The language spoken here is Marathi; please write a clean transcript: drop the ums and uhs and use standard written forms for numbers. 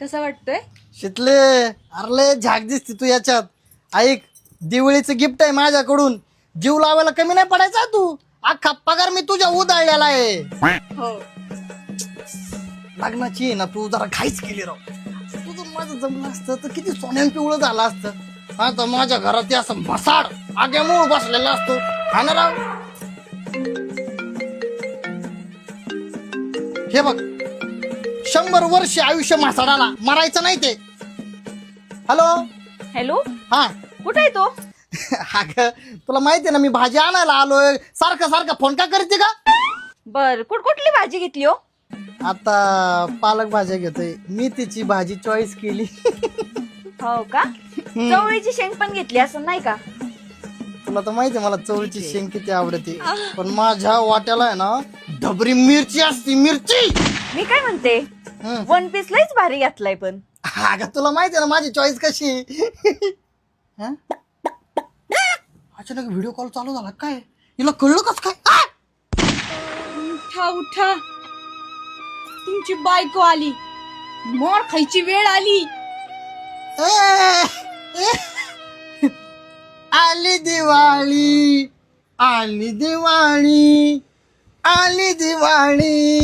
कसा वाटतोय? शितले अरले झाक दिसते तू याच्यात. ऐक, दिवाळीचं गिफ्ट आहे माझ्याकडून. जीव लावायला कमी नाही पडायचा तू. अख्खा पगार मी तुझ्या उधळलेला आहे. हो. लग्नाची आहे ना तू जरा घाईच केली राव. तुझं माझं जमलं असतं तर किती सोन्यान पिवळं झालं असतं. आता माझ्या घरात असं मसाड आग्यामूळ बसलेला असतो. हा ना राव. हे बघ, 100 वर्ष आयुष्य मासाडाला मरायचं नाही ते. हॅलो. हॅलो, हा कुठे आहे तो? अगं तुला माहितीये ना मी भाजी आणायला आलोय. सारखं सारखं फोन का करते का? बर, कुठली भाजी घेतली हो? आता पालक भाज्या घेतोय मी. तिची भाजी चॉईस केली. हो का? चवळीची शेंग पण घेतली असं नाही का? तुला तर माहितीये मला चवळीची शेंग किती आवडते. पण माझ्या वाट्याला आहे ना ढबरी मिरची असते. मिरची. मी काय म्हणते, वन पीस लईच भारी घातलाय पण. अगं तुला माहितीये ना माझी चॉईस कशी. हं? अचानक व्हिडिओ कॉल चालू झाला काय? हिला कळलं कस काय? उठा उठा, तुमची बायको आली. मोर खायची वेळ आली. आली दिवाळी, आली दिवाळी, आली दिवाळी.